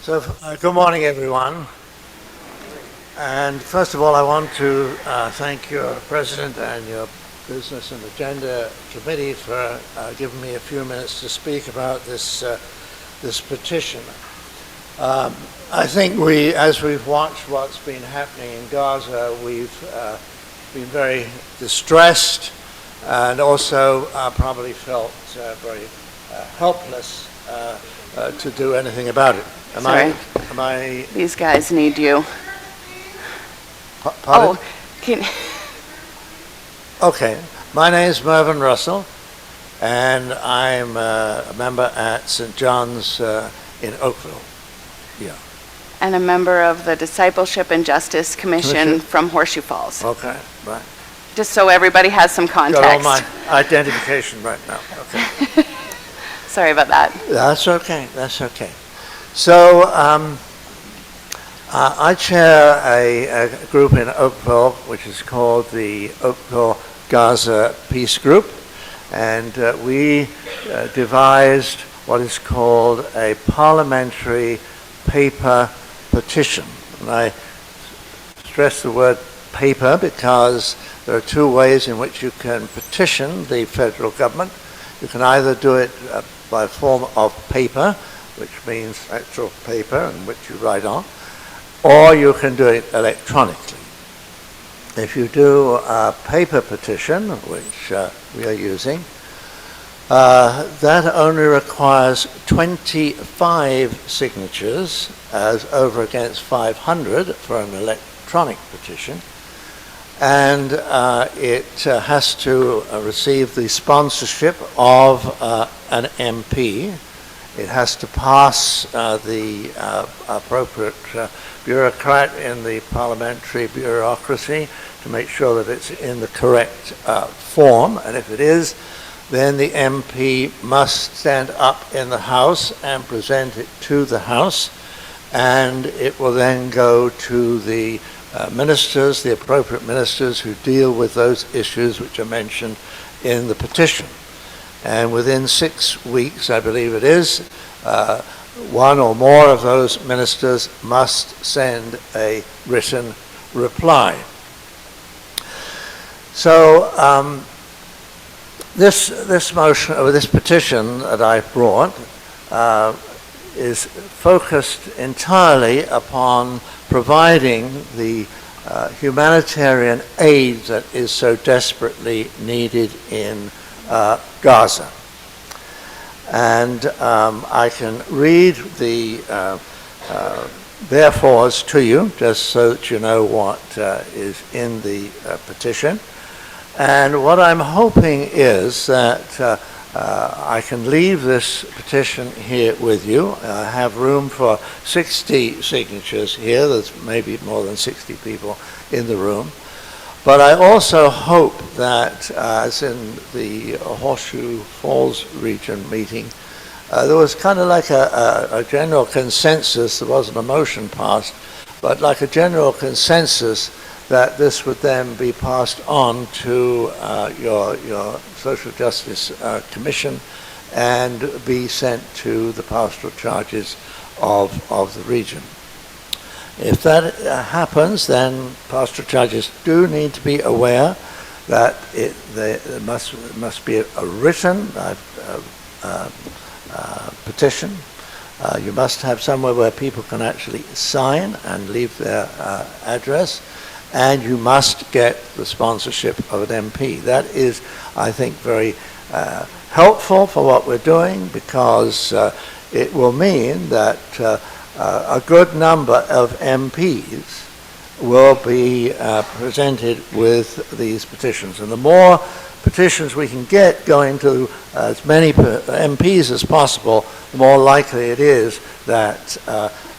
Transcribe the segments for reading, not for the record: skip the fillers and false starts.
Good morning, everyone. And first of all, I want to thank your President and your Business and Agenda Committee for giving me a few minutes to speak about this petition. I think as we've watched what's been happening in Gaza, we've been very distressed and also probably felt very helpless to do anything about it. Am I? These guys need you. Pardon? Oh, Okay. My name is Mervyn Russell, and I'm a member at St. John's in Oakville. Yeah. and a member of the Discipleship and Justice Commission from Horseshoe Falls. Okay. Right. Just so everybody has some context. Got all my identification right now. Okay. Sorry about that. That's okay. That's okay. So I chair a group in Oakville, which is called the Oakville Gaza Peace Group, and we devised what is called a parliamentary paper petition. And I stress the word paper because there are two ways in which you can petition the federal government. You can either do it by form of paper, which means actual paper in which you write on, or you can do it electronically. If you do a paper petition, which we are using, that only requires 25 signatures as over against 500 for an electronic petition, and it has to receive the sponsorship of an MP. It has to pass the appropriate bureaucrat in the parliamentary bureaucracy to make sure that it's in the correct form, and if it is, then the MP must stand up in the House and present it to the House, and it will then go to the ministers, the appropriate ministers who deal with those issues which are mentioned in the petition. And within 6 weeks, I believe it is, one or more of those ministers must send a written reply. So this motion, or this petition that I brought, is focused entirely upon providing the humanitarian aid that is so desperately needed in Gaza. And I can read the therefores to you, just so that you know what is in the petition. And what I'm hoping is that I can leave this petition here with you. I have room for 60 signatures here. There's maybe more than 60 people in the room. But I also hope that, as in the Horseshoe Falls region meeting, there was kind of like a general consensus. There wasn't a motion passed, but like a general consensus that this would then be passed on to your Social Justice Commission and be sent to the pastoral charges of the region. If that happens, then pastoral judges do need to be aware that there must be a written petition. You must have somewhere where people can actually sign and leave their address, and you must get the sponsorship of an MP. That is, I think, very helpful for what we're doing, because it will mean that a good number of MPs will be presented with these petitions. And the more petitions we can get going to as many MPs as possible, the more likely it is that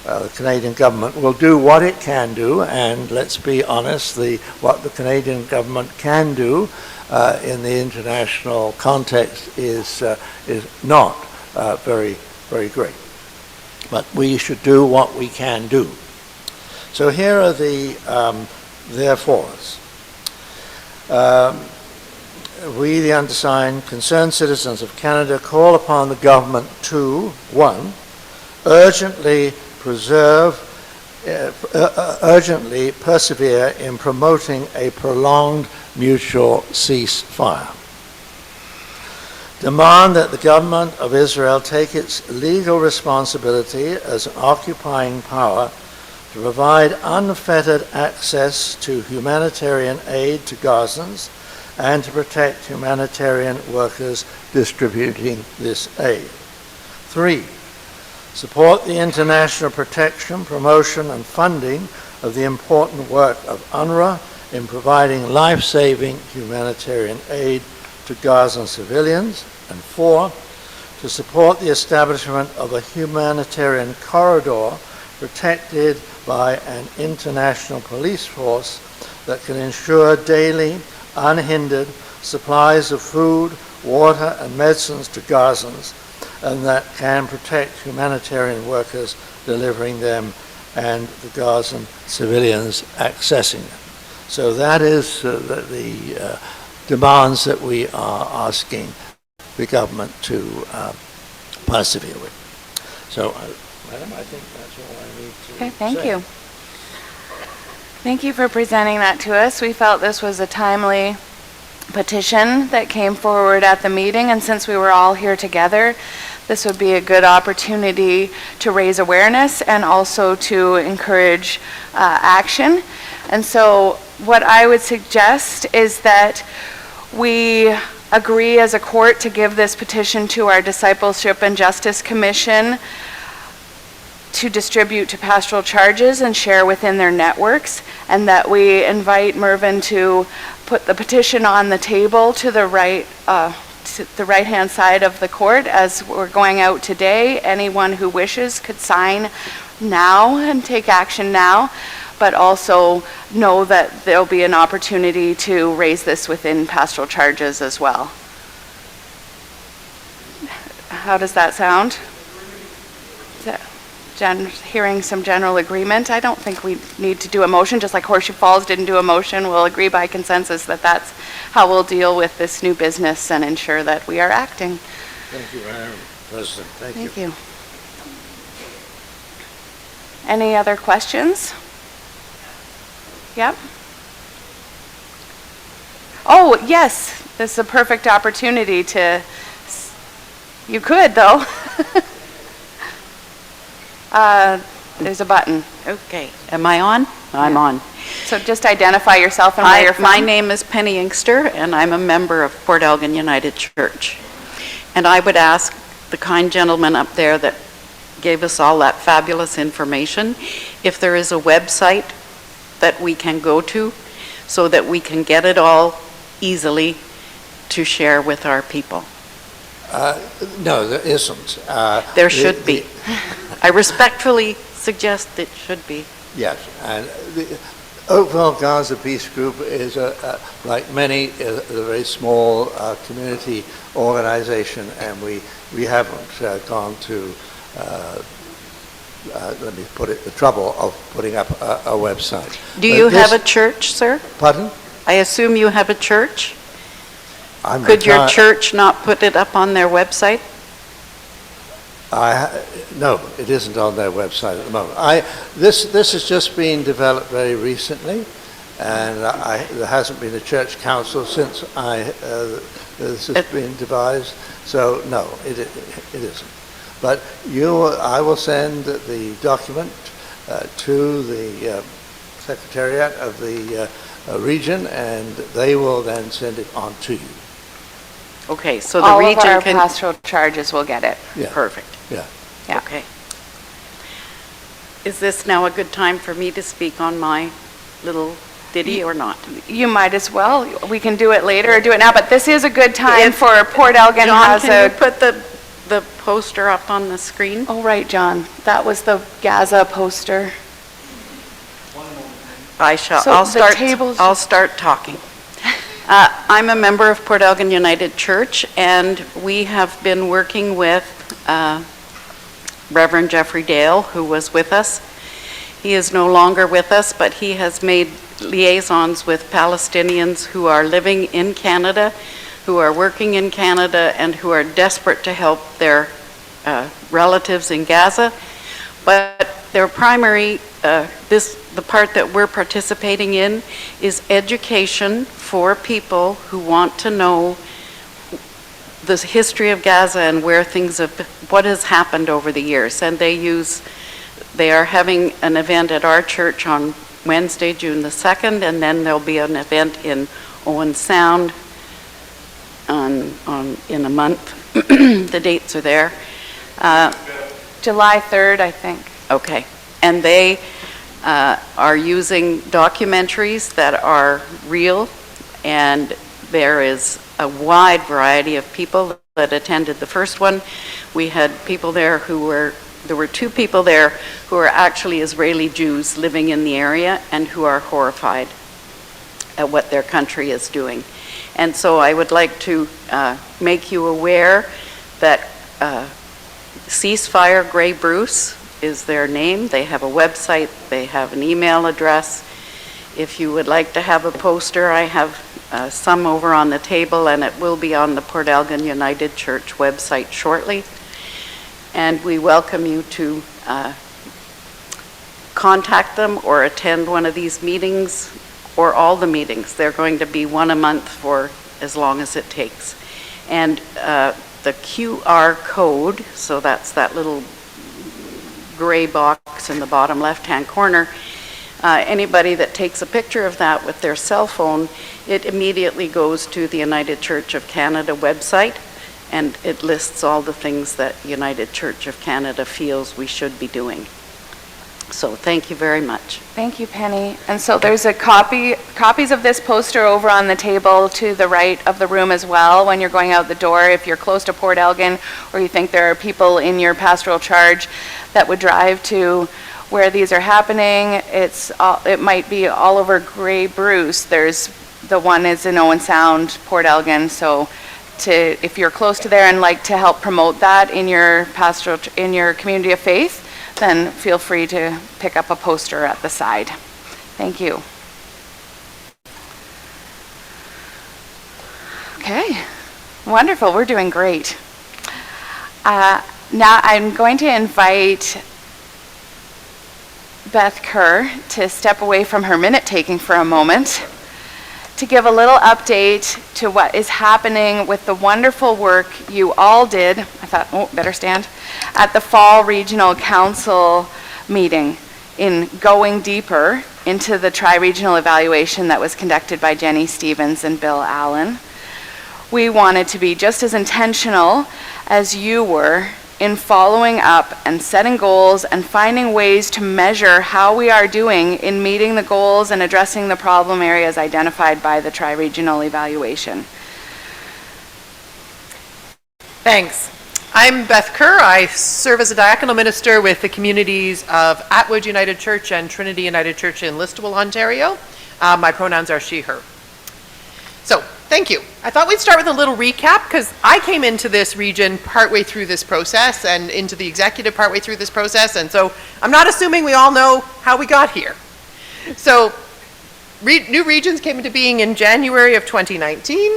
the Canadian government will do what it can do. And let's be honest, what the Canadian government can do in the international context is not very, very great. But we should do what we can do. So here are the therefores. We, the undersigned, concerned citizens of Canada, call upon the government to, 1, urgently urgently persevere in promoting a prolonged mutual ceasefire. Demand that the government of Israel take its legal responsibility as an occupying power to provide unfettered access to humanitarian aid to Gazans and to protect humanitarian workers distributing this aid. 3, support the international protection, promotion, and funding of the important work of UNRWA in providing life-saving humanitarian aid to Gazan civilians. And 4, to support the establishment of a humanitarian corridor protected by an international police force that can ensure daily, unhindered supplies of food, water, and medicines to Gazans, and that can protect humanitarian workers delivering them and the Gazan civilians accessing them. So that is the demands that we are asking the government to persevere with. So, Madam, I think that's all I need to Okay, thank say. you. Thank you for presenting that to us. We felt this was a timely petition that came forward at the meeting, and since we were all here together, this would be a good opportunity to raise awareness and also to encourage action. And so what I would suggest is that we agree as a court to give this petition to our Discipleship and Justice Commission to distribute to pastoral charges and share within their networks, and that we invite Mervyn to put the petition on the table to the right-hand side of the court as we're going out today. Anyone who wishes could sign now and take action now, but also know that there'll be an opportunity to raise this within pastoral charges as well. How does that sound? Is that hearing some general agreement? I don't think we need to do a motion, just like Horseshoe Falls didn't do a motion. We'll agree by consensus that that's how we'll deal with this new business and ensure that we are acting. Thank you, Madam President. Thank you. Any other questions? Yep. Oh, yes, this is a perfect opportunity to, you could though. There's a button. Okay, am I on? I'm on. So just identify yourself and where you're from. My name is Penny Inkster, and I'm a member of Port Elgin United Church. And I would ask the kind gentleman up there that gave us all that fabulous information, if there is a website that we can go to so that we can get it all easily to share with our people. No, there isn't. There should be. I respectfully suggest it should be. Yes, and the Oakville Gaza Peace Group is, like many, a very small community organization, and we haven't gone to, let me put it, the trouble of putting up a website. Do you have a church, sir? Pardon? I assume you have a church? I'm Could your retired. church not put it up on their website? No, it isn't on their website at the moment. This has just been developed very recently, and there hasn't been a church council since this has been devised. So no, it isn't. But I will send the document to the Secretariat of the region, and they will then send it on to you. Okay, so the All region of our can... pastoral charges will get it. Yeah. Perfect. Yeah. Yeah. Okay. Is this now a good time for me to speak on my little ditty or not? You might as well. We can do it later or do it now, but this is a good time If- for Port Elgin John, has can you a... put the poster up on the screen? Oh, right, John. That was the Gaza poster. So I'll the tables- start talking. I'm a member of Port Elgin United Church, and we have been working with Reverend Jeffrey Dale, who was with us. He is no longer with us, but he has made liaisons with Palestinians who are living in Canada, who are working in Canada, and who are desperate to help their relatives in Gaza. But their primary, the part that we're participating in is education for people who want to know the history of Gaza and where things have, what has happened over the years. And they are having an event at our church on Wednesday, June the 2nd, and then there'll be an event in Owen Sound in a month. The dates are there. July 3rd, I think. Okay. And they are using documentaries that are real, and there is a wide variety of people that attended the first one. We had people there there were 2 people there who are actually Israeli Jews living in the area and who are horrified at what their country is doing. And so I would like to make you aware that Ceasefire Grey Bruce is their name. They have a website, they have an email address. If you would like to have a poster, I have some over on the table, and it will be on the Port Elgin United Church website shortly. And we welcome you to contact them or attend one of these meetings or all the meetings. They're going to be one a month for as long as it takes. And the QR code, so that's that little gray box in the bottom left-hand corner, anybody that takes a picture of that with their cell phone, it immediately goes to the United Church of Canada website, and it lists all the things that United Church of Canada feels we should be doing. So thank you very much. Thank you, Penny. And so there's copies of this poster over on the table to the right of the room as well when you're going out the door. If you're close to Port Elgin, or you think there are people in your pastoral charge that would drive to where these are happening, it might be all over Grey Bruce. There's the one is in Owen Sound, Port Elgin. So if you're close to there and like to help promote that in your in your community of faith, then feel free to pick up a poster at the side. Thank you. Okay, wonderful. We're doing great. Now I'm going to invite Beth Kerr to step away from her minute taking for a moment to give a little update to what is happening with the wonderful work you all did. I thought, better stand, at the Fall Regional Council meeting in going deeper into the tri-regional evaluation that was conducted by Jenny Stevens and Bill Allen. We wanted to be just as intentional as you were in following up and setting goals and finding ways to measure how we are doing in meeting the goals and addressing the problem areas identified by the tri-regional evaluation. Thanks. I'm Beth Kerr. I serve as a diaconal minister with the communities of Atwood United Church and Trinity United Church in Listowel, Ontario. My pronouns are she, her. So, thank you. I thought we'd start with a little recap because I came into this region partway through this process and into the executive partway through this process, and so I'm not assuming we all know how we got here. So, new regions came into being in January of 2019.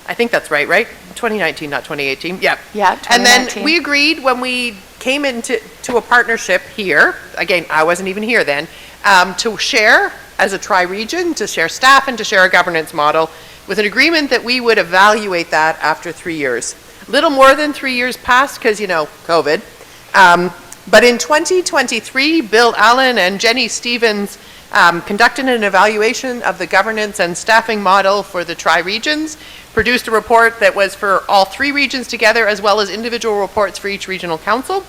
I think that's right? 2019, not 2018. Yeah. Yeah, 2019. And then we agreed when we came into a partnership here, again, I wasn't even here then, to share as a tri-region, to share staff and to share a governance model with an agreement that we would evaluate that after 3 years. A little more than 3 years passed because, COVID. But in 2023, Bill Allen and Jenny Stevens conducted an evaluation of the governance and staffing model for the tri-regions, produced a report that was for all 3 regions together, as well as individual reports for each regional council.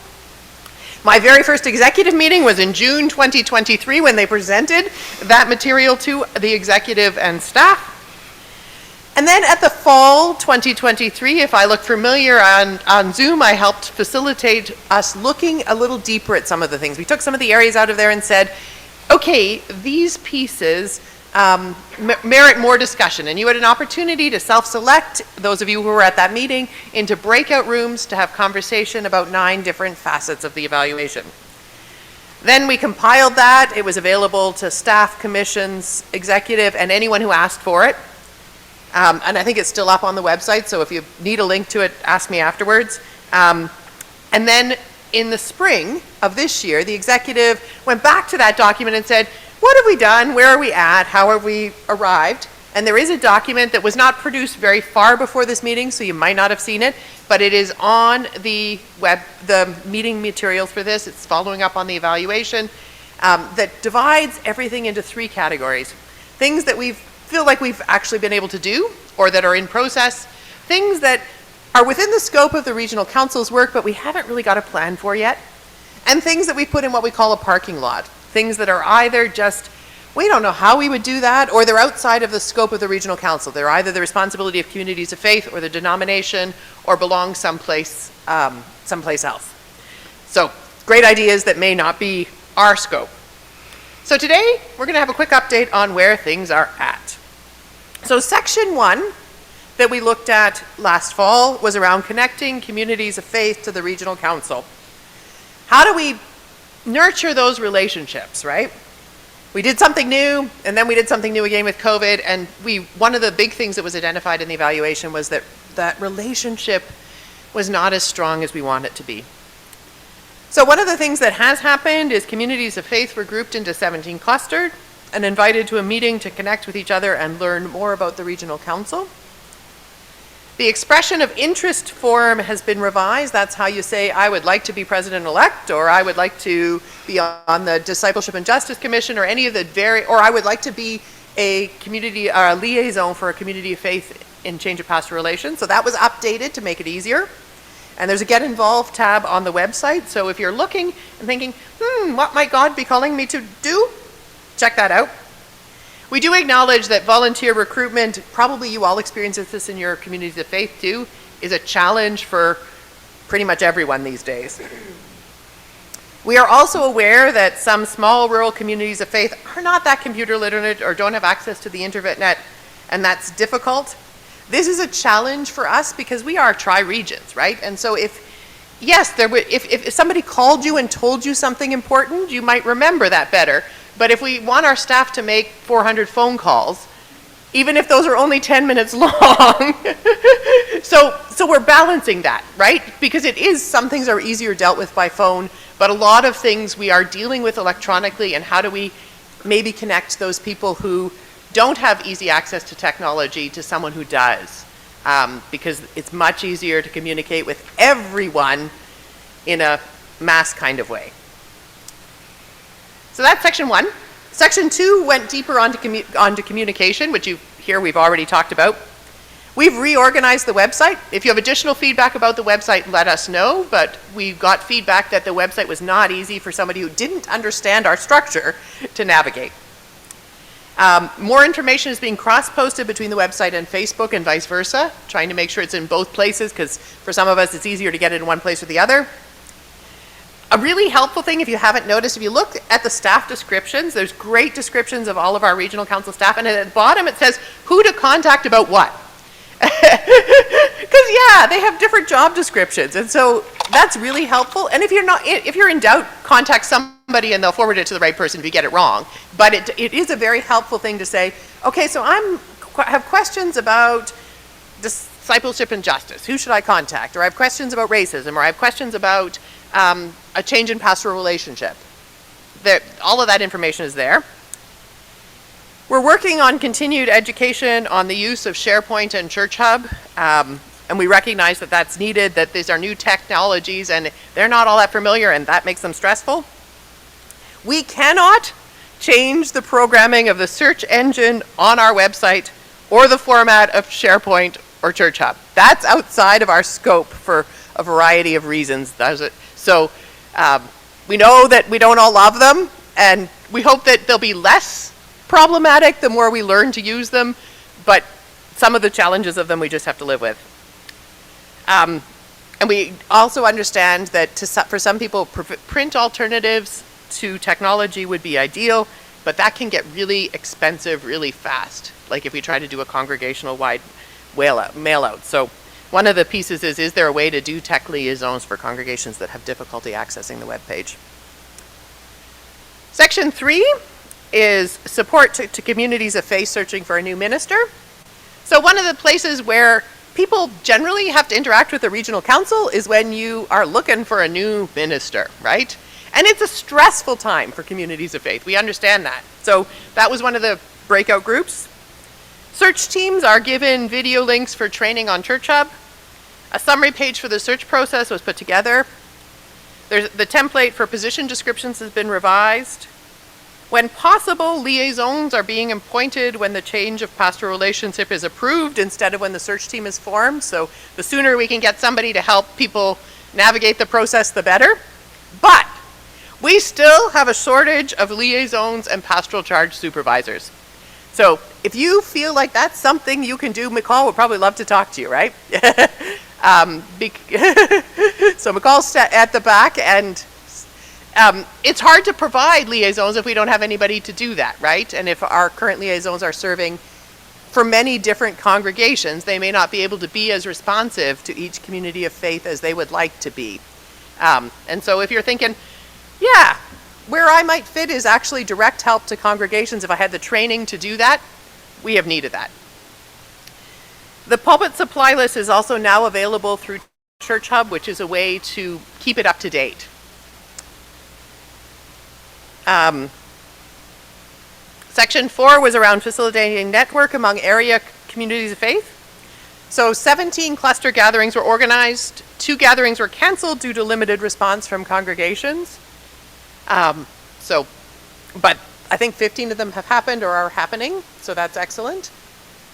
My very first executive meeting was in June 2023 when they presented that material to the executive and staff. And then at the fall 2023, if I look familiar on Zoom, I helped facilitate us looking a little deeper at some of the things. We took some of the areas out of there and said, okay, these pieces merit more discussion. And you had an opportunity to self-select, those of you who were at that meeting, into breakout rooms to have conversation about 9 different facets of the evaluation. Then we compiled that. It was available to staff, commissions, executive, and anyone who asked for it. And I think it's still up on the website, so if you need a link to it, ask me afterwards. And then in the spring of this year, the executive went back to that document and said, what have we done? Where are we at? How have we arrived? And there is a document that was not produced very far before this meeting, so you might not have seen it, but it is on the web, the meeting materials for this. It's following up on the evaluation that divides everything into 3 categories. Things that we feel like we've actually been able to do or that are in process, things that are within the scope of the regional council's work, but we haven't really got a plan for yet, and things that we put in what we call a parking lot. Things that are either just, we don't know how we would do that, or they're outside of the scope of the regional council. They're either the responsibility of communities of faith or the denomination, or belong someplace else. So, great ideas that may not be our scope. So today, we're going to have a quick update on where things are at. So section 1 that we looked at last fall was around connecting communities of faith to the regional council. How do we nurture those relationships, right? We did something new, and then we did something new again with COVID, and one of the big things that was identified in the evaluation was that that relationship was not as strong as we want it to be. So one of the things that has happened is communities of faith were grouped into 17 clustered and invited to a meeting to connect with each other and learn more about the regional council. The expression of interest form has been revised. That's how you say, I would like to be president-elect, or I would like to be on the Discipleship and Justice Commission, or any of the or I would like to be a community liaison for a community of faith in change of pastoral relations. So that was updated to make it easier. And there's a Get Involved tab on the website. So if you're looking and thinking, what might God be calling me to do? Check that out. We do acknowledge that volunteer recruitment, probably you all experience this in your communities of faith too, is a challenge for pretty much everyone these days. We are also aware that some small rural communities of faith are not that computer literate or don't have access to the internet, and that's difficult. This is a challenge for us because we are tri-regions, right? And so if somebody called you and told you something important, you might remember that better. But if we want our staff to make 400 phone calls, even if those are only 10 minutes long, so we're balancing that, right? Because some things are easier dealt with by phone, but a lot of things we are dealing with electronically, and how do we maybe connect those people who don't have easy access to technology to someone who does, because it's much easier to communicate with everyone in a mass kind of way. So that's section 1. Section 2 went deeper onto communication, which we've already talked about. We've reorganized the website. If you have additional feedback about the website, let us know, but we got feedback that the website was not easy for somebody who didn't understand our structure to navigate. More information is being cross-posted between the website and Facebook and vice versa, trying to make sure it's in both places, because for some of us it's easier to get it in one place or the other. A really helpful thing, if you haven't noticed, if you look at the staff descriptions, there's great descriptions of all of our regional council staff, and at the bottom it says who to contact about what. Because they have different job descriptions, and so that's really helpful. And if you're in doubt, contact somebody and they'll forward it to the right person if you get it wrong. But it is a very helpful thing to say, okay, so I have questions about discipleship and justice. Who should I contact? Or I have questions about racism, or I have questions about a change in pastoral relationship. All of that information is there. We're working on continued education on the use of SharePoint and Church Hub, and we recognize that that's needed, that these are new technologies and they're not all that familiar, and that makes them stressful. We cannot change the programming of the search engine on our website or the format of SharePoint or Church Hub. That's outside of our scope for a variety of reasons. So we know that we don't all love them, and we hope that they'll be less problematic the more we learn to use them, but some of the challenges of them we just have to live with. And we also understand that for some people, print alternatives to technology would be ideal, but that can get really expensive really fast, like if we try to do a congregational-wide mail out. So one of the pieces is there a way to do tech liaisons for congregations that have difficulty accessing the web page? Section 3 is support to communities of faith searching for a new minister. So one of the places where people generally have to interact with the regional council is when you are looking for a new minister, right? And it's a stressful time for communities of faith. We understand that. So that was one of the breakout groups. Search teams are given video links for training on Church Hub. A summary page for the search process was put together. The template for position descriptions has been revised. When possible, liaisons are being appointed when the change of pastoral relationship is approved instead of when the search team is formed. So the sooner we can get somebody to help people navigate the process, the better. But we still have a shortage of liaisons and pastoral charge supervisors. So if you feel like that's something you can do, McCall would probably love to talk to you, right? So McCall's at the back, and it's hard to provide liaisons if we don't have anybody to do that, right? And if our current liaisons are serving for many different congregations, they may not be able to be as responsive to each community of faith as they would like to be. And so if you're thinking, yeah, where I might fit is actually direct help to congregations, if I had the training to do that, we have needed that. The pulpit supply list is also now available through Church Hub, which is a way to keep it up to date. Section 4 was around facilitating network among area communities of faith. So 17 cluster gatherings were organized. 2 gatherings were canceled due to limited response from congregations. But I think 15 of them have happened or are happening, so that's excellent.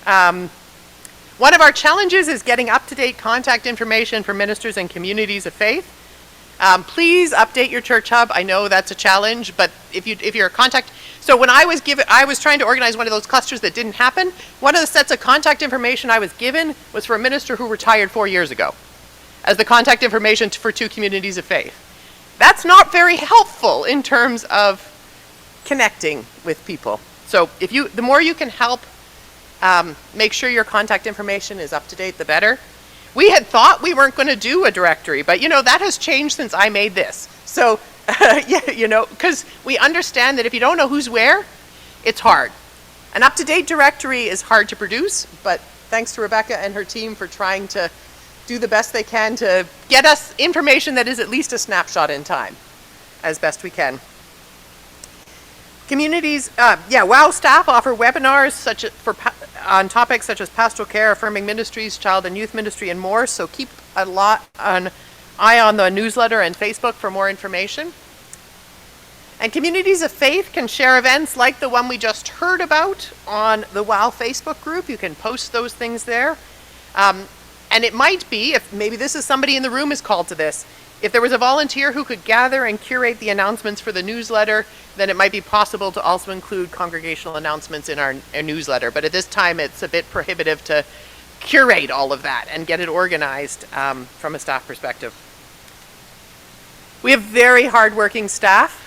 One of our challenges is getting up-to-date contact information for ministers and communities of faith. Please update your Church Hub. I know that's a challenge, but if you're a contact, so when I was trying to organize one of those clusters that didn't happen. One of the sets of contact information I was given was for a minister who retired 4 years ago, as the contact information for 2 communities of faith. That's not very helpful in terms of connecting with people. So the more you can help make sure your contact information is up to date, the better. We had thought we weren't going to do a directory, but that has changed since I made this. So, because we understand that if you don't know who's where, it's hard. An up-to-date directory is hard to produce, but thanks to Rebecca and her team for trying to do the best they can to get us information that is at least a snapshot in time, as best we can. Communities, WOW staff offer webinars on topics such as pastoral care, affirming ministries, child and youth ministry, and more. So keep an eye on the newsletter and Facebook for more information. And communities of faith can share events like the one we just heard about on the WOW Facebook group. You can post those things there. And it might be, if maybe this is somebody in the room is called to this, if there was a volunteer who could gather and curate the announcements for the newsletter, then it might be possible to also include congregational announcements in our newsletter. But at this time, it's a bit prohibitive to curate all of that and get it organized from a staff perspective. We have very hardworking staff,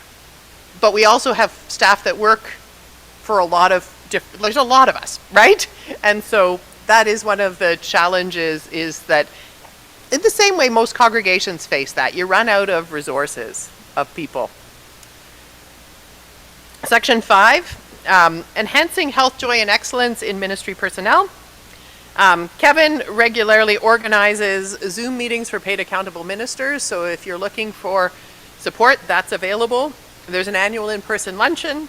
but we also have staff that work for there's a lot of us, right? And so that is one of the challenges, is that in the same way most congregations face that, you run out of resources of people. Section 5, enhancing health, joy, and excellence in ministry personnel. Kevin regularly organizes Zoom meetings for paid accountable ministers, so if you're looking for support, that's available. There's an annual in-person luncheon.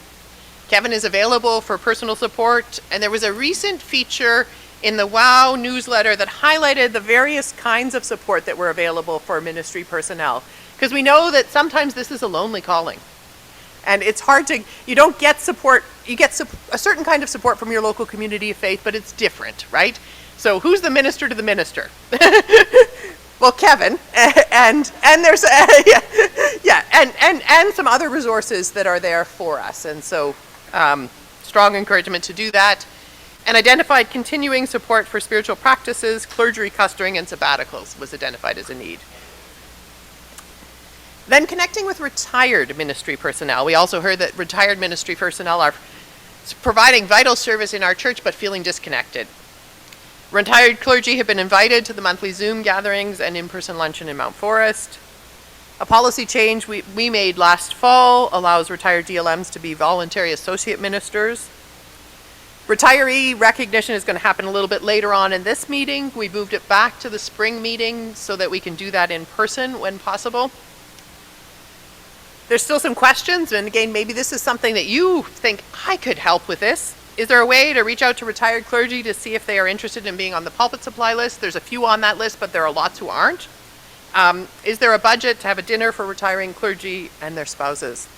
Kevin is available for personal support, and there was a recent feature in the WOW newsletter that highlighted the various kinds of support that were available for ministry personnel. Because we know that sometimes this is a lonely calling. And it's hard you don't get support, you get a certain kind of support from your local community of faith, but it's different, right? So who's the minister to the minister? Well, Kevin, and there's, and some other resources that are there for us. And so strong encouragement to do that. And identified continuing support for spiritual practices, clergy clustering, and sabbaticals was identified as a need. Then connecting with retired ministry personnel. We also heard that retired ministry personnel are providing vital service in our church but feeling disconnected. Retired clergy have been invited to the monthly Zoom gatherings and in-person luncheon in Mount Forest. A policy change we made last fall allows retired DLMs to be voluntary associate ministers. Retiree recognition is going to happen a little bit later on in this meeting. We moved it back to the spring meeting so that we can do that in person when possible. There's still some questions, and again, maybe this is something that you think, I could help with this. Is there a way to reach out to retired clergy to see if they are interested in being on the pulpit supply list? There's a few on that list, but there are lots who aren't. Is there a budget to have a dinner for retiring clergy and their spouses?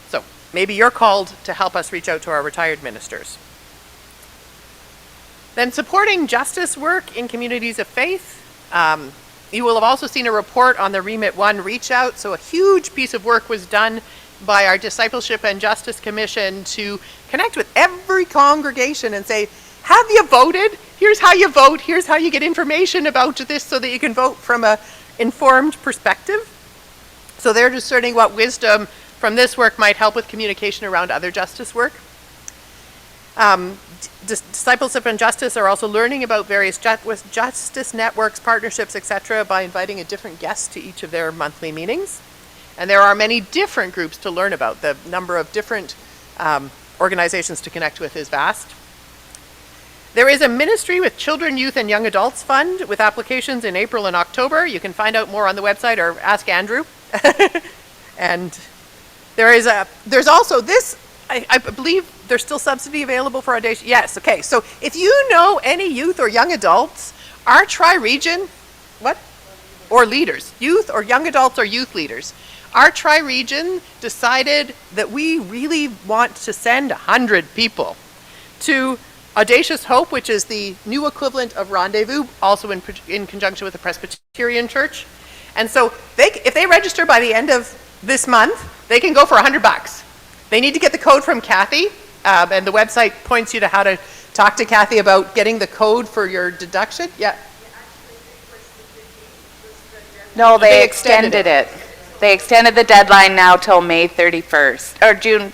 So maybe you're called to help us reach out to our retired ministers. Then supporting justice work in communities of faith. You will have also seen a report on the Remit 1 reach out. So a huge piece of work was done by our Discipleship and Justice Commission to connect with every congregation and say, have you voted? Here's how you vote. Here's how you get information about this so that you can vote from an informed perspective. So they're discerning what wisdom from this work might help with communication around other justice work. Discipleship and Justice are also learning about various justice networks, partnerships, etc. by inviting a different guest to each of their monthly meetings. And there are many different groups to learn about. The number of different organizations to connect with is vast. There is a ministry with Children, Youth, and Young Adults Fund with applications in April and October. You can find out more on the website or ask Andrew. And there's also this, I believe there's still subsidy available for Audacious. Yes, okay. So if you know any youth or young adults, our tri-region, or leaders, youth or young adults or youth leaders, our tri-region decided that we really want to send 100 people to Audacious Hope, which is the new equivalent of Rendezvous, also in conjunction with the Presbyterian Church. And so if they register by the end of this month, they can go for $100. They need to get the code from Kathy, and the website points you to how to talk to Kathy about getting the code for your deduction. Yeah. No, they extended it. They extended the deadline now till May 31st, or June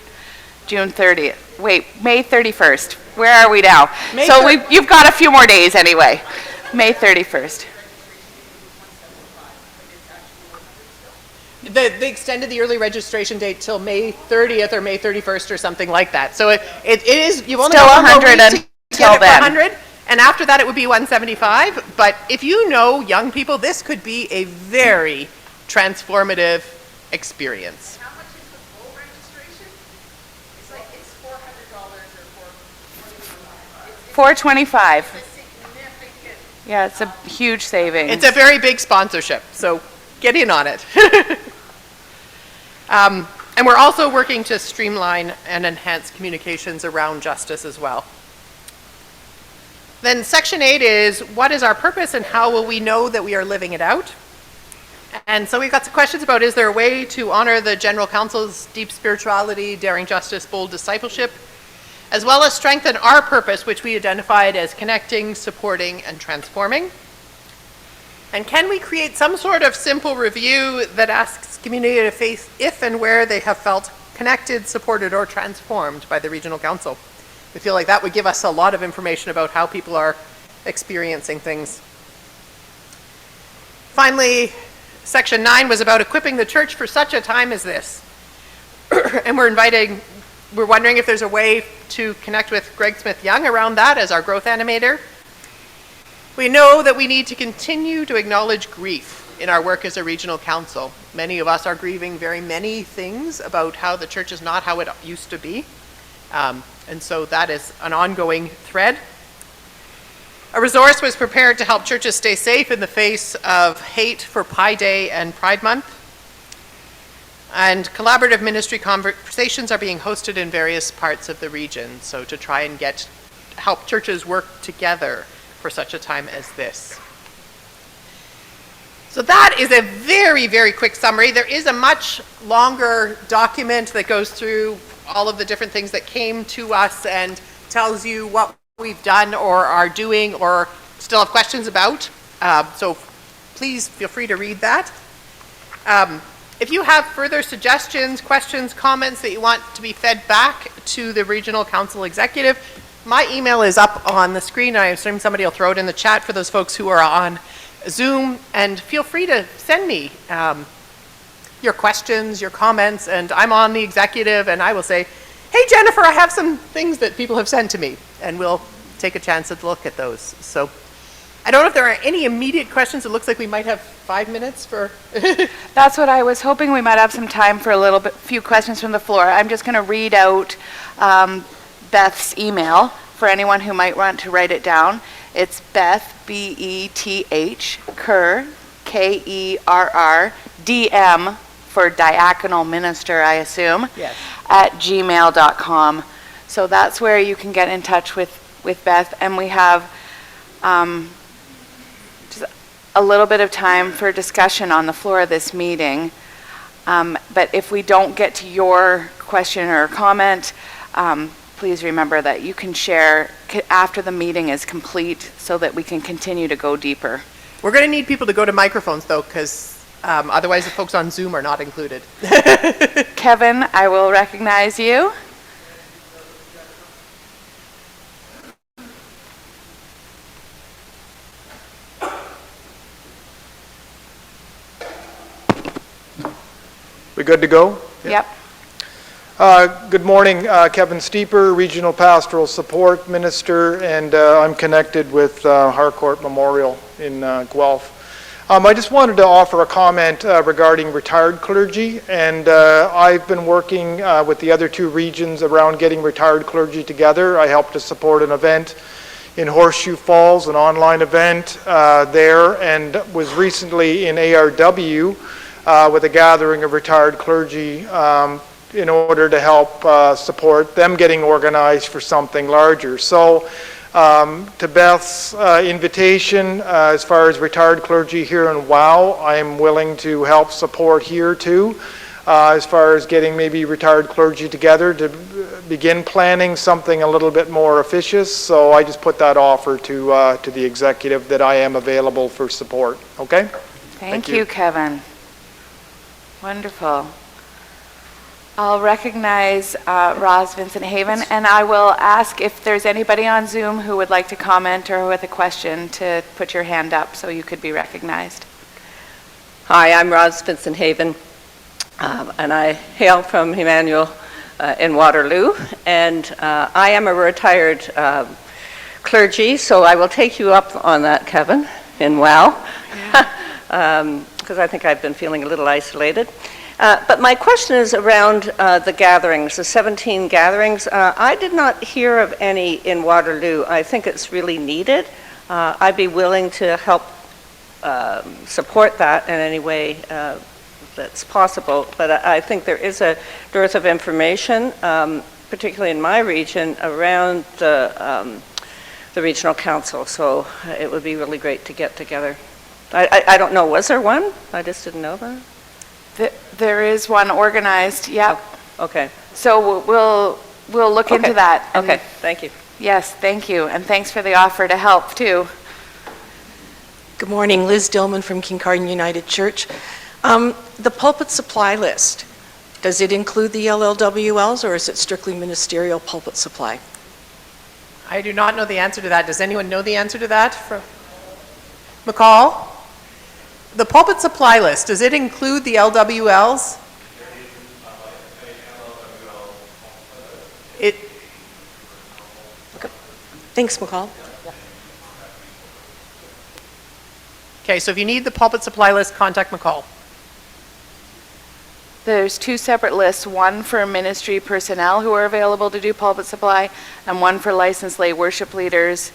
30th. Wait, May 31st. Where are we now? You've got a few more days anyway. May 31st. They extended the early registration date till May 30th or May 31st or something like that. So it is, you've only still got 100 until then. 100, and after that it would be 175. But if you know young people, this could be a very transformative experience. How much is the full registration? It's $400 or $425. significant. Yeah, it's a huge savings. It's a very big sponsorship, so get in on it. And we're also working to streamline and enhance communications around justice as well. Then section 8 is, what is our purpose and how will we know that we are living it out? And so we've got some questions about, is there a way to honor the General Council's deep spirituality, daring justice, bold discipleship, as well as strengthen our purpose, which we identified as connecting, supporting, and transforming? And can we create some sort of simple review that asks community of faith if and where they have felt connected, supported, or transformed by the Regional Council? We feel like that would give us a lot of information about how people are experiencing things. Finally, section 9 was about equipping the church for such a time as this. And we're wondering if there's a way to connect with Greg Smith-Young around that as our growth animator. We know that we need to continue to acknowledge grief in our work as a regional council. Many of us are grieving very many things about how the church is not how it used to be. And so that is an ongoing thread. A resource was prepared to help churches stay safe in the face of hate for Pi Day and Pride Month. And collaborative ministry conversations are being hosted in various parts of the region, so to try and help churches work together for such a time as this. So that is a very, very quick summary. There is a much longer document that goes through all of the different things that came to us and tells you what we've done or are doing or still have questions about. So please feel free to read that. If you have further suggestions, questions, comments that you want to be fed back to the Regional Council Executive, my email is up on the screen. I assume somebody will throw it in the chat for those folks who are on Zoom, and feel free to send me your questions, your comments, and I'm on the executive, and I will say, hey, Jennifer, I have some things that people have sent to me, and we'll take a chance to look at those. So I don't know if there are any immediate questions. It looks like we might have 5 minutes for... That's what I was hoping. We might have some time for few questions from the floor. I'm just going to read out Beth's email for anyone who might want to write it down. It's Beth, B-E-T-H, Kerr, K-E-R-R, D-M, for diaconal minister, I assume, Yes. at gmail.com. So that's where you can get in touch with Beth. And we have just a little bit of time for discussion on the floor of this meeting. But if we don't get to your question or comment, please remember that you can share after the meeting is complete so that we can continue to go deeper. We're going to need people to go to microphones, though, because otherwise the folks on Zoom are not included. Kevin, I will recognize you. We good to go? Yep. Good morning, Kevin Steeper, Regional Pastoral Support Minister, and I'm connected with Harcourt Memorial in Guelph. I just wanted to offer a comment regarding retired clergy, and I've been working with the other two regions around getting retired clergy together. I helped to support an event in Horseshoe Falls, an online event there, and was recently in ARW with a gathering of retired clergy in order to help support them getting organized for something larger. So to Beth's invitation, as far as retired clergy here in WOW, I'm willing to help support here too, as far as getting maybe retired clergy together to begin planning something a little bit more officious. So I just put that offer to the executive that I am available for support. Okay? Thank you, Kevin. Wonderful. I'll recognize Roz Vincent Haven, and I will ask if there's anybody on Zoom who would like to comment or with a question to put your hand up so you could be recognized. Hi, I'm Roz Vincent Haven, and I hail from Emmanuel in Waterloo, and I am a retired clergy, so I will take you up on that, Kevin, in WOW, because I think I've been feeling a little isolated. But my question is around the gatherings, the 17 gatherings. I did not hear of any in Waterloo. I think it's really needed. I'd be willing to help support that in any way that's possible. But I think there is a dearth of information, particularly in my region, around the regional council. So it would be really great to get together. I don't know, was there one? I just didn't know that. There is one organized, yep. Okay. So we'll look into that. Okay, thank you. Yes, thank you, and thanks for the offer to help too. Good morning, Liz Dillman from Kincardine United Church. The pulpit supply list, does it include the LLWLs or is it strictly ministerial pulpit supply? I do not know the answer to that. Does anyone know the answer to that? McCall? The pulpit supply list, does it include the LWLs? It. Okay. Thanks, McCall. Okay, so if you need the pulpit supply list, contact McCall. There's two separate lists, one for ministry personnel who are available to do pulpit supply, and one for licensed lay worship leaders.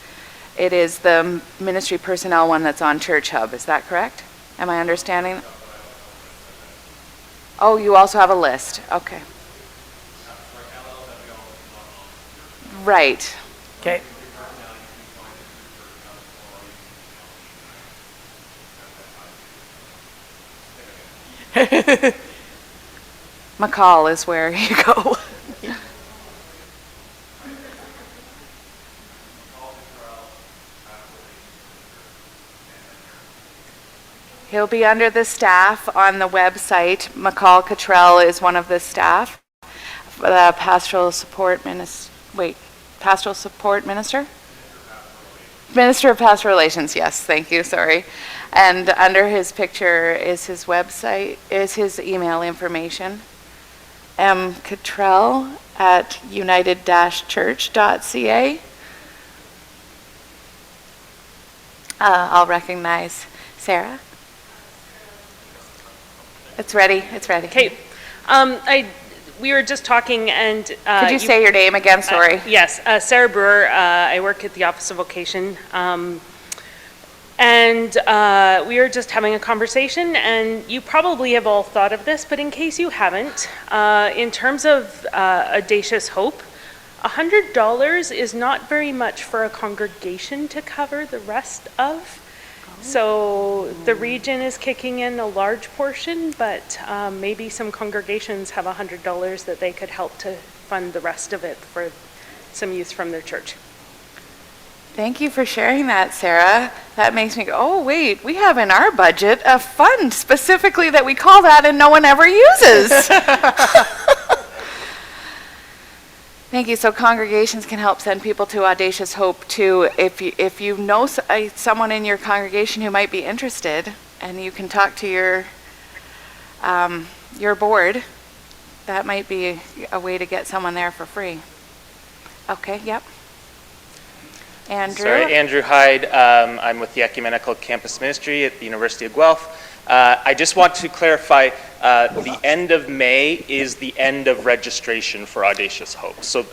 It is the ministry personnel one that's on Church Hub, is that correct? Am I understanding? Oh, you also have a list, okay. Right. Okay. McCall is where you go. He'll be under the staff on the website. McCall Cottrell is one of the staff. The pastoral support minister. Pastoral support minister? Minister of Pastoral Relations, yes, thank you, sorry. And under his picture is his website, is his email information. M. Cottrell at united-church.ca. I'll recognize Sarah. It's ready, it's ready. Okay, we were just talking and... Could you say your name again, sorry? Yes, Sarah Brewer, I work at the Office of Vocation. And we were just having a conversation, and you probably have all thought of this, but in case you haven't, in terms of Audacious Hope, $100 is not very much for a congregation to cover the rest of. So the region is kicking in a large portion, but maybe some congregations have $100 that they could help to fund the rest of it for some youth from their church. Thank you for sharing that, Sarah. That makes me go, oh, wait, we have in our budget a fund specifically that we call that and no one ever uses. Thank you. So congregations can help send people to Audacious Hope too. If you know someone in your congregation who might be interested, and you can talk to your board, that might be a way to get someone there for free. Okay, yep. Andrew? Sorry, Andrew Hyde. I'm with the Ecumenical Campus Ministry at the University of Guelph. I just want to clarify, the end of May is the end of registration for Audacious Hope. So,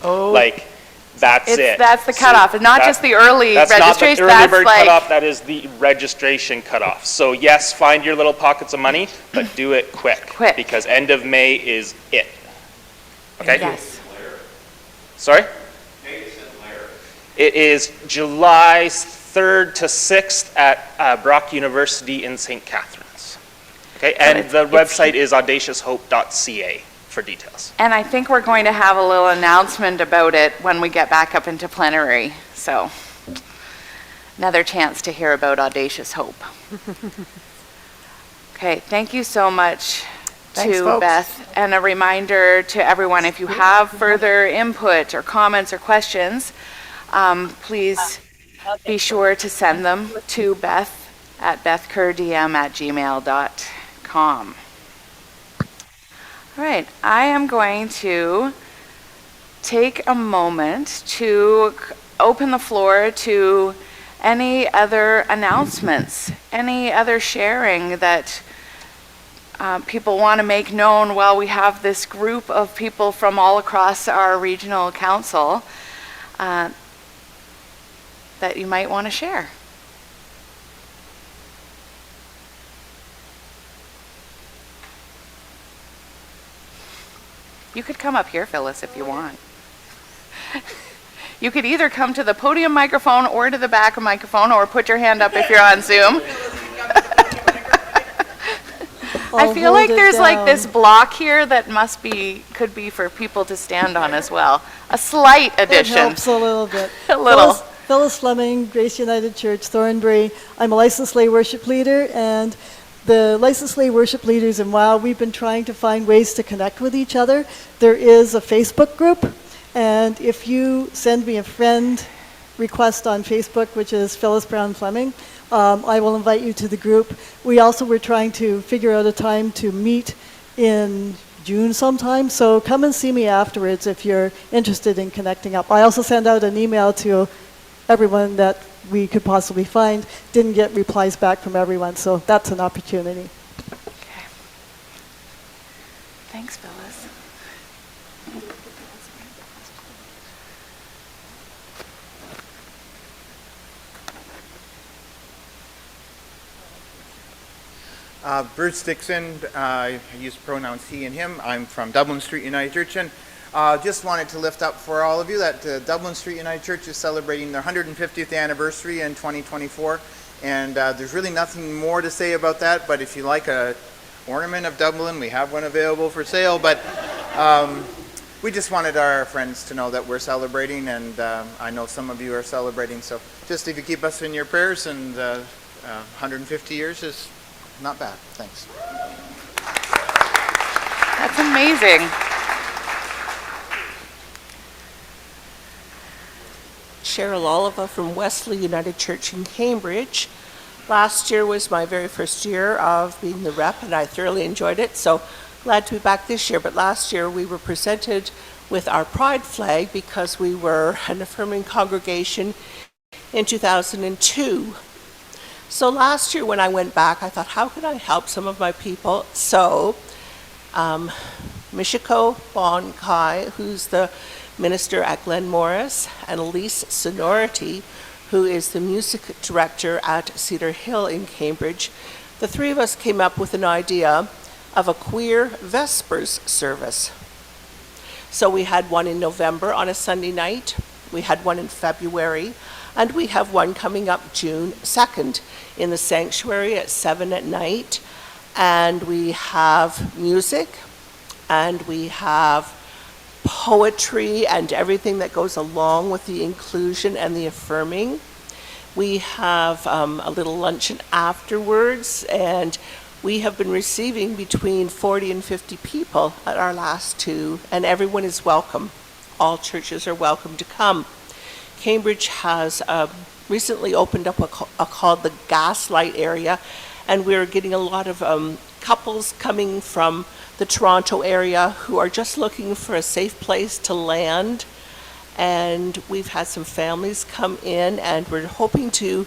that's it. That's the cutoff. So not just the early that's registration. Not the early bird cutoff. That is the registration cutoff. So yes, find your little pockets of money, but do it quick. Quick. Because end of May is it. Okay? Yes. Sorry? It is July 3rd to 6th at Brock University in St. Catharines. Okay, and the website is audacioushope.ca for details. And I think we're going to have a little announcement about it when we get back up into plenary. So another chance to hear about Audacious Hope. Okay, thank you so much Thanks, to folks. Beth. And a reminder to everyone, if you have further input or comments or questions, please be sure to send them to Beth at bethkerdm@gmail.com. All right, I am going to take a moment to open the floor to any other announcements, any other sharing that people want to make known while we have this group of people from all across our regional council that you might want to share. You could come up here, Phyllis, if you want. You could either come to the podium microphone or to the back microphone, or put your hand up if you're on Zoom. I feel like there's like this block here that could be for people to stand on as well. A slight addition. It helps a little bit. A little. Phyllis Fleming, Grace United Church, Thornbury. I'm a licensed lay worship leader, and the licensed lay worship leaders in WOW, we've been trying to find ways to connect with each other. There is a Facebook group, and if you send me a friend request on Facebook, which is Phyllis Brown Fleming, I will invite you to the group. We also were trying to figure out a time to meet in June sometime, so come and see me afterwards if you're interested in connecting up. I also sent out an email to everyone that we could possibly find. Didn't get replies back from everyone, so that's an opportunity. Okay. Thanks, Phyllis. Bruce Dixon, I use pronouns he and him. I'm from Dublin Street United Church, and just wanted to lift up for all of you that Dublin Street United Church is celebrating their 150th anniversary in 2024, and there's really nothing more to say about that, but if you like a ornament of Dublin, we have one available for sale, but we just wanted our friends to know that we're celebrating, and I know some of you are celebrating, so just if you keep us in your prayers, and 150 years is not bad. Thanks. That's amazing. Cheryl Oliva from Wesley United Church in Cambridge. Last year was my very first year of being the rep, and I thoroughly enjoyed it, so glad to be back this year. But last year we were presented with our pride flag because we were an affirming congregation in 2002. So last year when I went back, I thought, how can I help some of my people? So Michiko Bonkai, who's the minister at Glen Morris, and Elise Sonority, who is the music director at Cedar Hill in Cambridge, the three of us came up with an idea of a queer Vespers service. So we had one in November on a Sunday night, we had one in February, and we have one coming up June 2nd in the sanctuary at 7 at night. And we have music, and we have poetry and everything that goes along with the inclusion and the affirming. We have a little luncheon afterwards, and we have been receiving between 40 and 50 people at our last two, and everyone is welcome. All churches are welcome to come. Cambridge has recently opened up a called the Gaslight area, and we're getting a lot of couples coming from the Toronto area who are just looking for a safe place to land. And we've had some families come in, and we're hoping to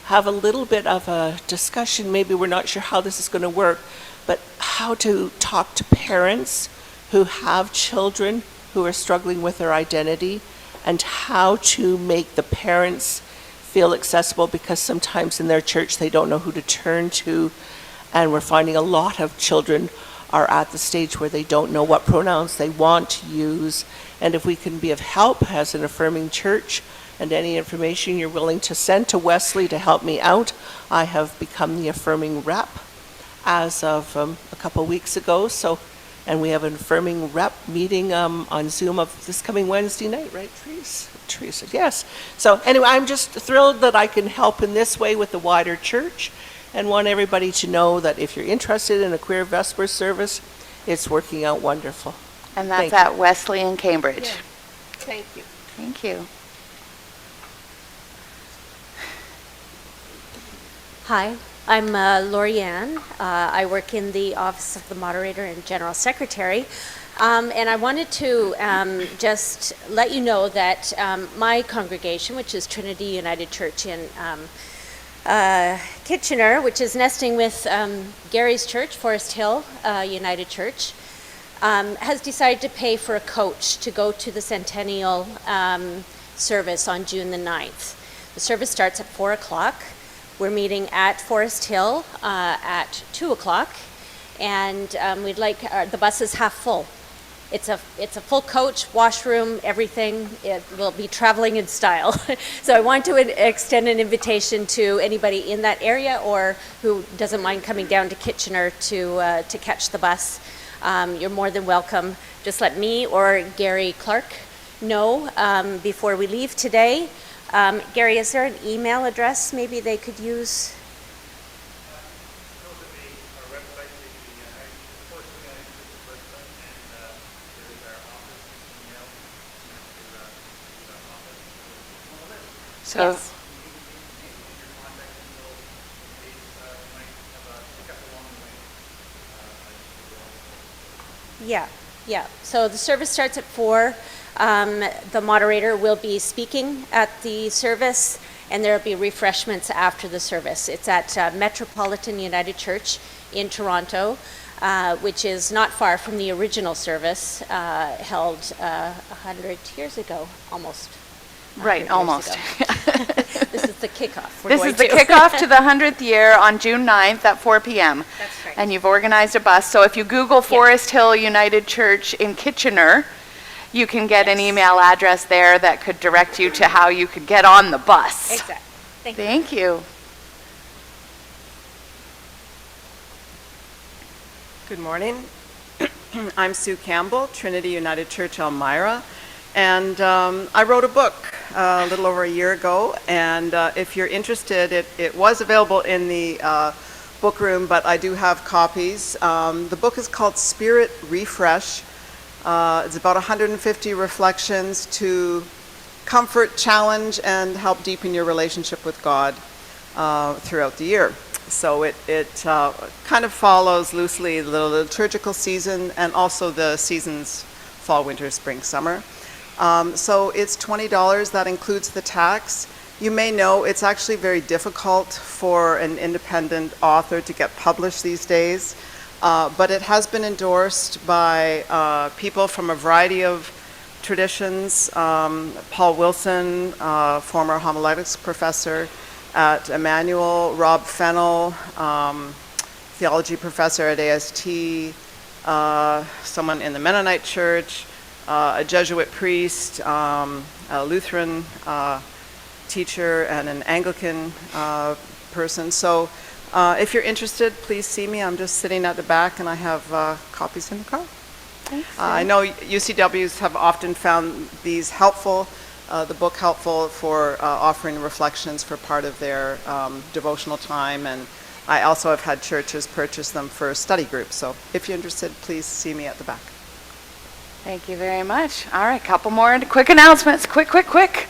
have a little bit of a discussion. Maybe we're not sure how this is going to work, but how to talk to parents who have children who are struggling with their identity, and how to make the parents feel accessible, because sometimes in their church they don't know who to turn to, and we're finding a lot of children are at the stage where they don't know what pronouns they want to use. And if we can be of help as an affirming church, and any information you're willing to send to Wesley to help me out, I have become the affirming rep as of a couple weeks ago. So, and we have an affirming rep meeting on Zoom of this coming Wednesday night, right, Teresa? Yes. So anyway, I'm just thrilled that I can help in this way with the wider church, and want everybody to know that if you're interested in a queer Vesper service, it's working out wonderful. And that's at Wesley in Cambridge. Yeah. Thank you. Thank you. Hi, I'm Lorianne. I work in the Office of the Moderator and General Secretary. And I wanted to just let you know that my congregation, which is Trinity United Church in Kitchener, which is nesting with Gary's church, Forest Hill United Church, has decided to pay for a coach to go to the Centennial service on June the 9th. The service starts at 4 o'clock. We're meeting at Forest Hill at 2 o'clock, and we'd like, the bus is half full. It's a full coach, washroom, everything. It will be traveling in style. So I want to extend an invitation to anybody in that area or who doesn't mind coming down to Kitchener to catch the bus. You're more than welcome. Just let me or Gary Clark know before we leave today. Gary, is there an email address maybe they could use? So, yes. Yeah. So the service starts at 4. The moderator will be speaking at the service, and there will be refreshments after the service. It's at Metropolitan United Church in Toronto, which is not far from the original service held 100 years ago, almost. Right, almost. This is the kickoff. This is the kickoff to the 100th year on June 9th at 4 p.m. That's right. And you've organized a bus. So if you Google Forest Hill United Church in Kitchener, you can get an email address there that could direct you to how you could get on the bus. Exactly. Thank you. Good morning. I'm Sue Campbell, Trinity United Church, Elmira. And I wrote a book a little over a year ago, and if you're interested, it was available in the book room, but I do have copies. The book is called Spirit Refresh. It's about 150 reflections to comfort, challenge, and help deepen your relationship with God throughout the year. So it kind of follows loosely the liturgical season and also the seasons fall, winter, spring, summer. So it's $20, that includes the tax. You may know it's actually very difficult for an independent author to get published these days, but it has been endorsed by people from a variety of traditions. Paul Wilson, former homiletics professor at Emmanuel, Rob Fennell, theology professor at AST, someone in the Mennonite Church, a Jesuit priest, a Lutheran teacher, and an Anglican person. So if you're interested, please see me. I'm just sitting at the back, and I have copies in the car. I know UCWs have often found these helpful, the book helpful for offering reflections for part of their devotional time, and I also have had churches purchase them for study groups. So if you're interested, please see me at the back. Thank you very much. All right, couple more quick announcements. Quick.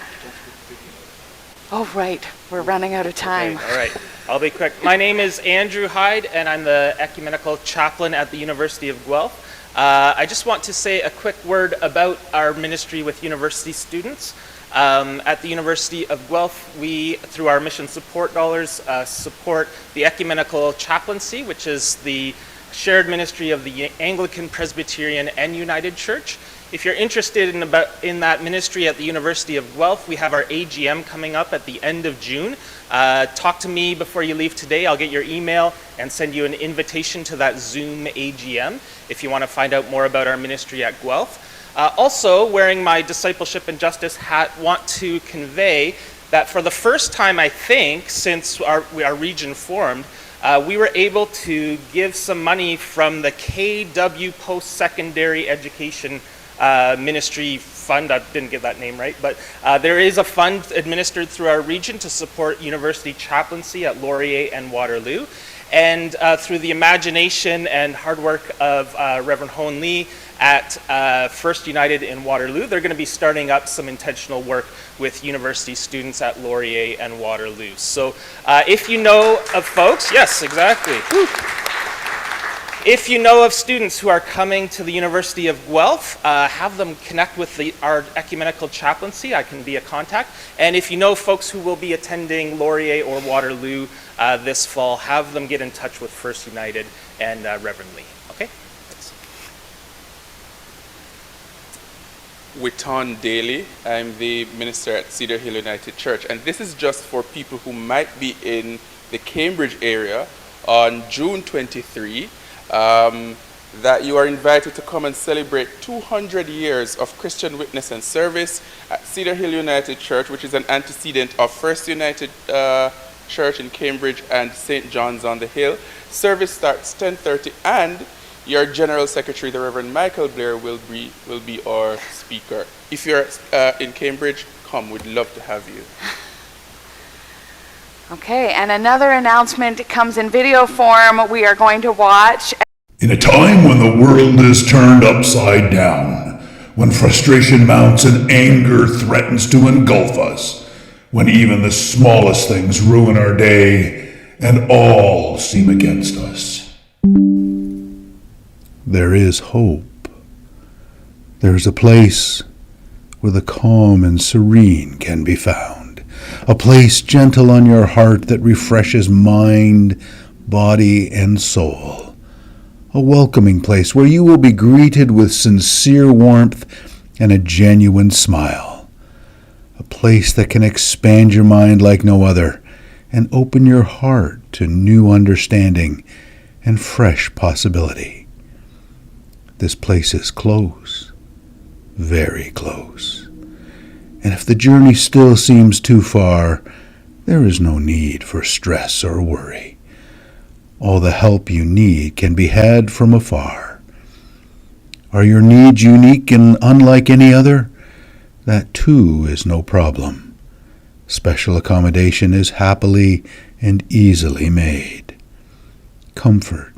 Oh, right, we're running out of time. Okay, all right, I'll be quick. My name is Andrew Hyde, and I'm the ecumenical chaplain at the University of Guelph. I just want to say a quick word about our ministry with university students. At the University of Guelph, we, through our mission support dollars, support the ecumenical chaplaincy, which is the shared ministry of the Anglican, Presbyterian, and United Church. If you're interested in that ministry at the University of Guelph, we have our AGM coming up at the end of June. Talk to me before you leave today. I'll get your email and send you an invitation to that Zoom AGM if you want to find out more about our ministry at Guelph. Also, wearing my discipleship and justice hat, want to convey that for the first time, I think, since our region formed, we were able to give some money from the KW Post-Secondary Education Ministry Fund. I didn't get that name right, but there is a fund administered through our region to support university chaplaincy at Laurier and Waterloo. And through the imagination and hard work of Reverend Hone Lee at First United in Waterloo, they're going to be starting up some intentional work with university students at Laurier and Waterloo. So if you know of folks, yes, exactly. Woo. If you know of students who are coming to the University of Guelph, have them connect with our ecumenical chaplaincy. I can be a contact. And if you know folks who will be attending Laurier or Waterloo this fall, have them get in touch with First United and Reverend Lee. Okay? Thanks. Witon Daly. I'm the minister at Cedar Hill United Church. And this is just for people who might be in the Cambridge area on June 23. That you are invited to come and celebrate 200 years of Christian witness and service at Cedar Hill United Church, which is an antecedent of First United Church in Cambridge and St. John's on the Hill. Service starts 10:30, and your General Secretary, the Reverend Michael Blair, will be our speaker. If you're in Cambridge, come. We'd love to have you. Okay, and another announcement comes in video form. We are going to watch. In a time when the world is turned upside down, when frustration mounts and anger threatens to engulf us, when even the smallest things ruin our day and all seem against us, there is hope. There's a place where the calm and serene can be found. A place gentle on your heart that refreshes mind, body, and soul. A welcoming place where you will be greeted with sincere warmth and a genuine smile. A place that can expand your mind like no other and open your heart to new understanding and fresh possibility. This place is close, very close. And if the journey still seems too far, there is no need for stress or worry. All the help you need can be had from afar. Are your needs unique and unlike any other? That too is no problem. Special accommodation is happily and easily made. Comfort,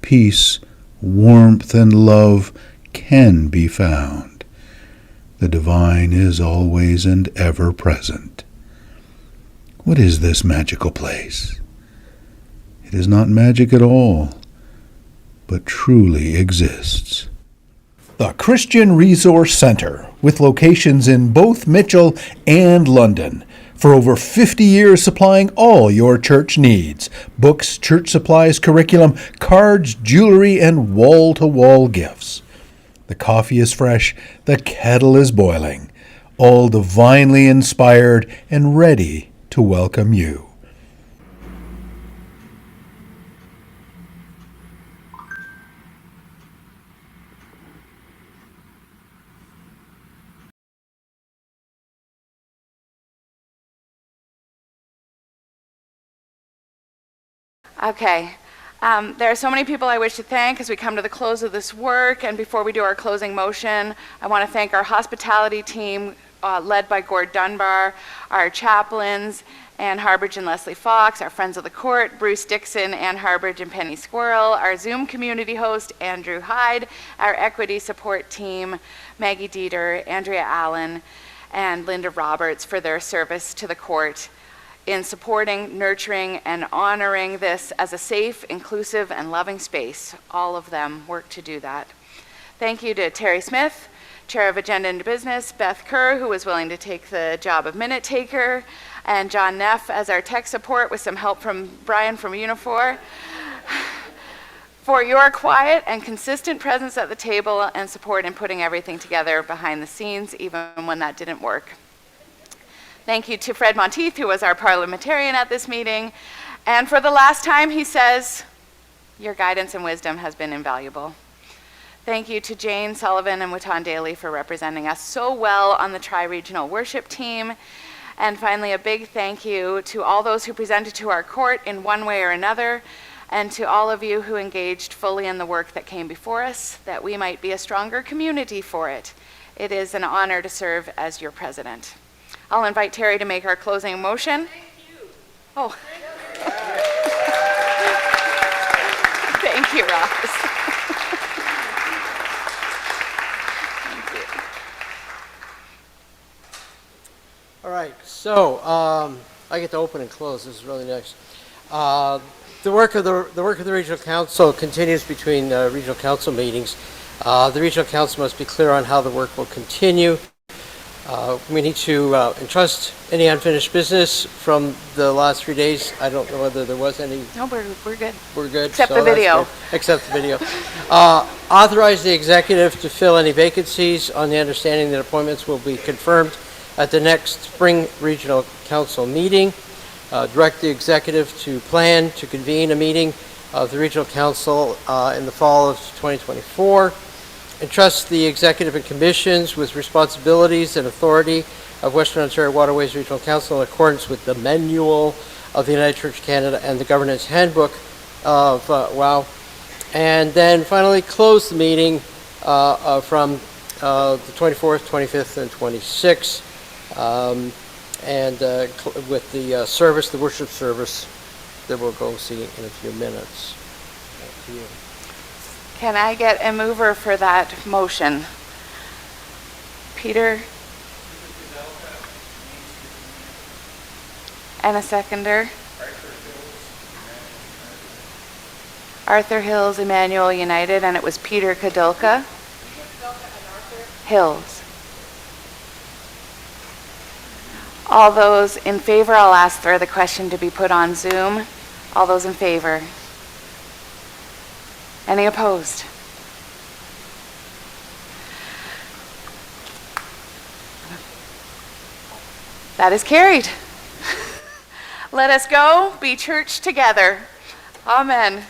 peace, warmth, and love can be found. The divine is always and ever present. What is this magical place? It is not magic at all, but truly exists. The Christian Resource Centre, with locations in both Mitchell and London. For over 50 years supplying all your church needs. Books, church supplies, curriculum, cards, jewelry, and wall-to-wall gifts. The coffee is fresh, the kettle is boiling. All divinely inspired and ready to welcome you. Okay. There are so many people I wish to thank as we come to the close of this work, and before we do our closing motion, I want to thank our hospitality team led by Gord Dunbar, our chaplains, Ann Harbridge and Leslie Fox, our friends of the court, Bruce Dixon, Ann Harbridge and Penny Squirrel, our Zoom community host, Andrew Hyde, our equity support team, Maggie Dieter, Andrea Allen, and Linda Roberts for their service to the court in supporting, nurturing, and honoring this as a safe, inclusive, and loving space. All of them work to do that. Thank you to Terry Smith, Chair of Agenda and Business, Beth Kerr, who was willing to take the job of minute taker, and John Neff as our tech support with some help from Brian from Unifor, for your quiet and consistent presence at the table and support in putting everything together behind the scenes, even when that didn't work. Thank you to Fred Monteith, who was our parliamentarian at this meeting. And for the last time, he says, your guidance and wisdom has been invaluable. Thank you to Jane Sullivan and Watan Daly for representing us so well on the tri-regional worship team. And finally, a big thank you to all those who presented to our court in one way or another, and to all of you who engaged fully in the work that came before us, that we might be a stronger community for it. It is an honor to serve as your president. I'll invite Terry to make our closing motion. Thank you. Oh. Thank you, Ross. Thank you. All right, so I get to open and close. This is really nice. The work of the Regional Council continues between Regional Council meetings. The Regional Council must be clear on how the work will continue. We need to entrust any unfinished business from the last 3 days. I don't know whether there was any. No, we're good. We're good. Except so the video. good. Except the video. Authorize the executive to fill any vacancies on the understanding that appointments will be confirmed at the next spring Regional Council meeting. Direct the executive to plan to convene a meeting of the Regional Council in the fall of 2024. Entrust the executive and commissions with responsibilities and authority of Western Ontario Waterways Regional Council in accordance with the manual of the United Church of Canada and the governance handbook of WOW. And then finally close the meeting from the 24th, 25th, and 26th, with the service, the worship service that we'll go see in a few minutes. Back to you. Can I get a mover for that motion? Peter? And a seconder? Arthur Hills, Emmanuel United, and it was Peter Kadulka. Hills. All those in favor, I'll ask for the question to be put on Zoom. All those in favor? Any opposed? That is carried. Let us go, be church together. Amen.